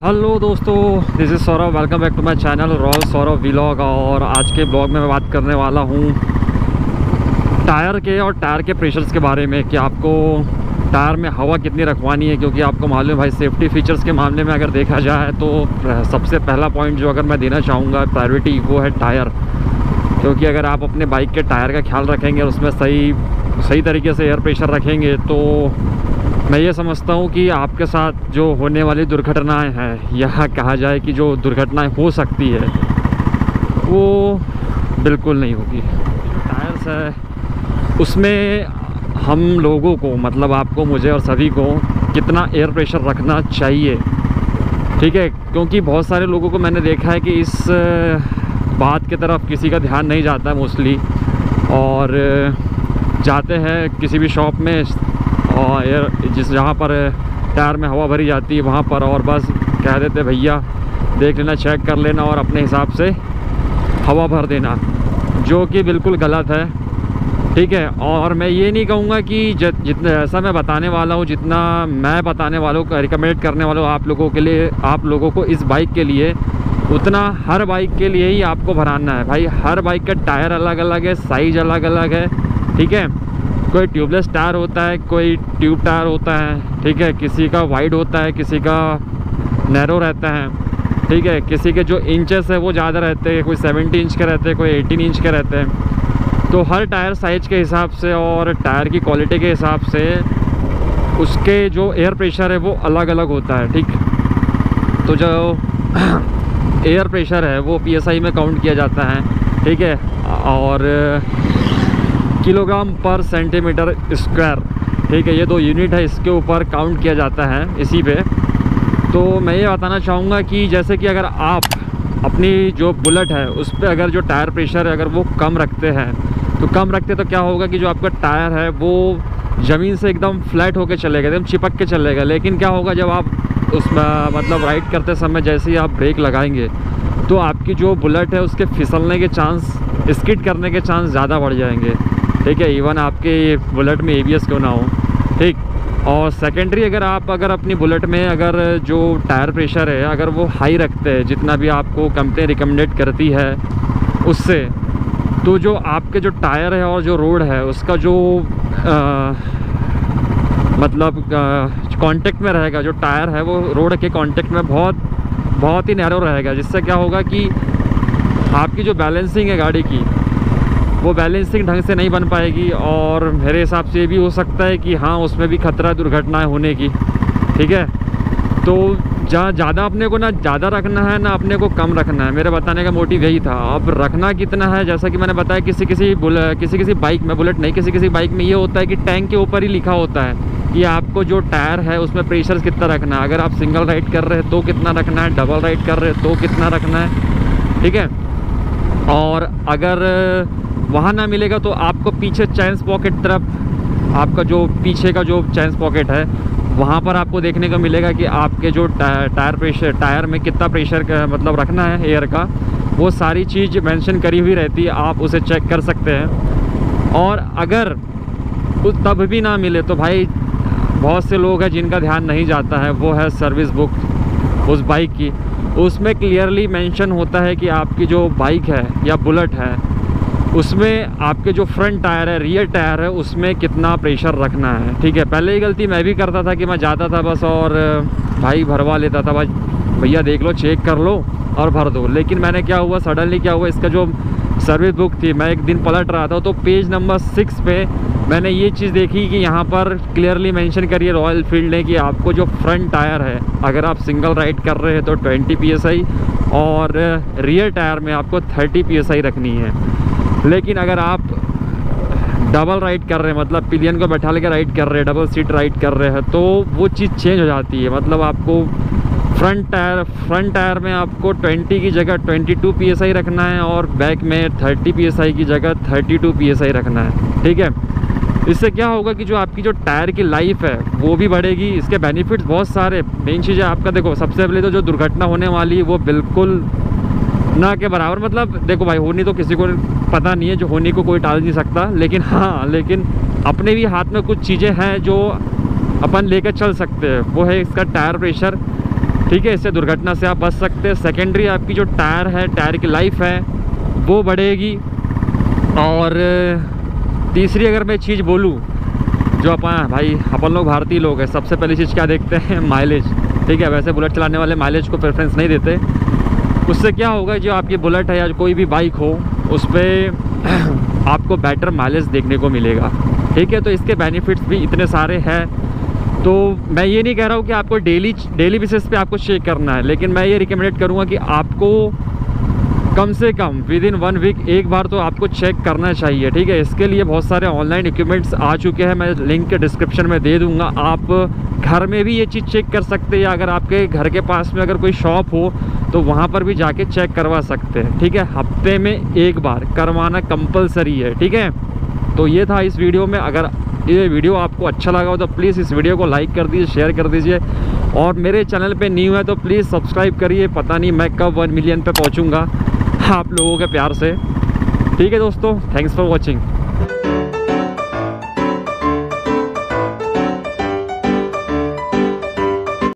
Hello दोस्तों, this is Saurabh. Welcome back to my channel royal Saurabh vlog. और आज के ब्लॉग में मैं बात करने वाला हूँ टायर के और टायर के प्रेशर्स के बारे में कि आपको टायर में हवा कितनी रखवानी है। क्योंकि आपको मालूम है भाई, सेफ्टी फीचर्स के मामले में अगर देखा जाए तो सबसे पहला पॉइंट जो अगर मैं देना चाहूँगा प्रायोरिटी, वो है टायर। क्योंकि अगर आप अपने बाइक के टायर का ख्याल रखेंगे और उसमें सही तरीके से एयर प्रेशर रखेंगे तो मैं ये समझता हूँ कि आपके साथ जो होने वाली दुर्घटनाएं हैं, या कहा जाए कि जो दुर्घटनाएं हो सकती है, वो बिल्कुल नहीं होगी। जो टायर्स है उसमें हम लोगों को, मतलब आपको, मुझे और सभी को कितना एयर प्रेशर रखना चाहिए, ठीक है। क्योंकि बहुत सारे लोगों को मैंने देखा है कि इस बात की तरफ किसी का ध्यान नहीं जाता है मोस्टली, और जाते हैं किसी भी शॉप में और जहाँ पर टायर में हवा भरी जाती है वहाँ पर, और बस कह देते भैया देख लेना, चेक कर लेना और अपने हिसाब से हवा भर देना, जो कि बिल्कुल गलत है, ठीक है। और मैं ये नहीं कहूँगा कि जितना ऐसा मैं बताने वाला हूँ, जितना मैं बताने वालों को रिकमेंड करने वाला हूँ आप लोगों के लिए, आप लोगों को इस बाइक के लिए, उतना हर बाइक के लिए ही आपको भराना है भाई। हर बाइक का टायर अलग अलग है, साइज़ अलग अलग है, ठीक है। कोई ट्यूबलेस टायर होता है, कोई ट्यूब टायर होता है, ठीक है। किसी का वाइड होता है, किसी का नैरो रहता है, ठीक है। किसी के जो इंचेस है वो ज़्यादा रहते हैं, कोई 70 इंच के रहते हैं, कोई 18 इंच के रहते हैं। तो हर टायर साइज़ के हिसाब से और टायर की क्वालिटी के हिसाब से उसके जो एयर प्रेशर है वो अलग अलग होता है, ठीक। तो जो एयर प्रेशर है वो PSI में काउंट किया जाता है, ठीक है, और किलोग्राम पर सेंटीमीटर स्क्वायर, ठीक है। ये दो यूनिट है, इसके ऊपर काउंट किया जाता है इसी पे। तो मैं ये बताना चाहूँगा कि जैसे कि अगर आप अपनी जो बुलेट है उस पर अगर जो टायर प्रेशर है अगर वो कम रखते हैं तो क्या होगा कि जो आपका टायर है वो ज़मीन से एकदम फ्लैट होकर चलेगा, एकदम चिपक के चलेगा। लेकिन क्या होगा, जब आप उसमें मतलब राइड करते समय जैसे ही आप ब्रेक लगाएंगे तो आपकी जो बुलेट है उसके फिसलने के चांस, स्किड करने के चांस ज़्यादा बढ़ जाएंगे, ठीक है। इवन आपके बुलेट में ABS क्यों ना हो, ठीक। और सेकेंडरी, अगर अपनी बुलेट में अगर जो टायर प्रेशर है अगर वो हाई रखते हैं, जितना भी आपको कंपनी रिकमेंडेड करती है उससे, तो जो आपके जो टायर है और जो रोड है उसका जो मतलब कांटेक्ट में रहेगा, जो टायर है वो रोड के कांटेक्ट में बहुत ही नैरो रहेगा। जिससे क्या होगा कि आपकी जो बैलेंसिंग है गाड़ी की, वो बैलेंसिंग ढंग से नहीं बन पाएगी। और मेरे हिसाब से ये भी हो सकता है कि हाँ, उसमें भी खतरा दुर्घटनाएं होने की, ठीक है। तो जहाँ ज़्यादा अपने को ना ज़्यादा रखना है ना अपने को कम रखना है, मेरे बताने का मोटिव यही था। अब रखना कितना है, जैसा कि मैंने बताया, किसी बाइक में, बुलेट नहीं, किसी बाइक में ये होता है कि टैंक के ऊपर ही लिखा होता है कि आपको जो टायर है उसमें प्रेशर कितना रखना है। अगर आप सिंगल राइड कर रहे हैं तो कितना रखना है, डबल राइड कर रहे हैं तो कितना रखना है, ठीक है। और अगर वहाँ ना मिलेगा तो आपको पीछे चैन पॉकेट तरफ, आपका जो पीछे का जो चैन पॉकेट है वहाँ पर आपको देखने को मिलेगा कि आपके जो टायर में कितना प्रेशर का मतलब रखना है एयर का, वो सारी चीज़ मेंशन करी हुई रहती है, आप उसे चेक कर सकते हैं। और अगर तब भी ना मिले तो भाई बहुत से लोग हैं जिनका ध्यान नहीं जाता है, वो है सर्विस बुक उस बाइक की। उसमें क्लियरली मेंशन होता है कि आपकी जो बाइक है या बुलेट है उसमें आपके जो फ्रंट टायर है, रियर टायर है, उसमें कितना प्रेशर रखना है, ठीक है। पहले ही गलती मैं भी करता था कि मैं जाता था बस और भाई भरवा लेता था, भाई भैया देख लो, चेक कर लो और भर दो। लेकिन मैंने सडनली क्या हुआ, इसका जो सर्विस बुक थी, मैं एक दिन पलट रहा था तो पेज नंबर 6 पे मैंने ये चीज़ देखी कि यहाँ पर क्लियरली मेंशन करिए रॉयल एनफील्ड ने कि आपको जो फ्रंट टायर है अगर आप सिंगल राइड कर रहे हैं तो 20 PSI और रियर टायर में आपको 30 PSI रखनी है। लेकिन अगर आप डबल राइड कर रहे हैं, मतलब पिलियन को बैठा लेकर राइड कर रहे हैं, डबल सीट राइड कर रहे हैं, तो वो चीज़ चेंज हो जाती है। मतलब आपको फ्रंट टायर में आपको 20 की जगह 22 PSI रखना है और बैक में 30 PSI की जगह 32 PSI रखना है, ठीक है। इससे क्या होगा कि जो आपकी जो टायर की लाइफ है वो भी बढ़ेगी। इसके बेनिफिट्स बहुत सारे, मेन चीज़ है आपका, देखो सबसे पहले तो जो दुर्घटना होने वाली है वो बिल्कुल ना के बराबर, मतलब देखो भाई, होनी तो किसी को पता नहीं है, जो होने को कोई टाल नहीं सकता, लेकिन हाँ, लेकिन अपने भी हाथ में कुछ चीज़ें हैं जो अपन लेकर चल सकते हैं। वो है इसका टायर प्रेशर, ठीक है, इससे दुर्घटना से आप बच सकते हैं। सेकेंडरी आपकी जो टायर है, टायर की लाइफ है वो बढ़ेगी। और तीसरी अगर मैं चीज़ बोलूँ, जो अपन लोग भारतीय लोग हैं, सबसे पहली चीज़ क्या देखते हैं? माइलेज। ठीक है, वैसे बुलेट चलाने वाले माइलेज को प्रेफरेंस नहीं देते। उससे क्या होगा, जो आपकी बुलेट है या कोई भी बाइक हो, उस पर आपको बेटर माइलेज देखने को मिलेगा। ठीक है, तो इसके बेनिफिट्स भी इतने सारे हैं। तो मैं ये नहीं कह रहा हूँ कि आपको डेली बेसिस पे आपको चेक करना है, लेकिन मैं ये रिकमेंडेड करूँगा कि आपको कम से कम विदिन 1 वीक एक बार तो आपको चेक करना चाहिए। ठीक है, इसके लिए बहुत सारे ऑनलाइन इक्विपमेंट्स आ चुके हैं, मैं लिंक डिस्क्रिप्शन में दे दूंगा। आप घर में भी ये चीज़ चेक कर सकते हैं, या अगर आपके घर के पास में अगर कोई शॉप हो तो वहाँ पर भी जाके चेक करवा सकते हैं। ठीक है, हफ्ते में एक बार करवाना कंपलसरी है। ठीक है, तो ये था इस वीडियो में। अगर ये वीडियो आपको अच्छा लगा हो तो प्लीज़ इस वीडियो को लाइक कर दीजिए, शेयर कर दीजिए, और मेरे चैनल पे न्यू है तो प्लीज़ सब्सक्राइब करिए। पता नहीं मैं कब 1 मिलियन पे पहुंचूंगा आप लोगों के प्यार से। ठीक है दोस्तों, थैंक्स फॉर वॉचिंग।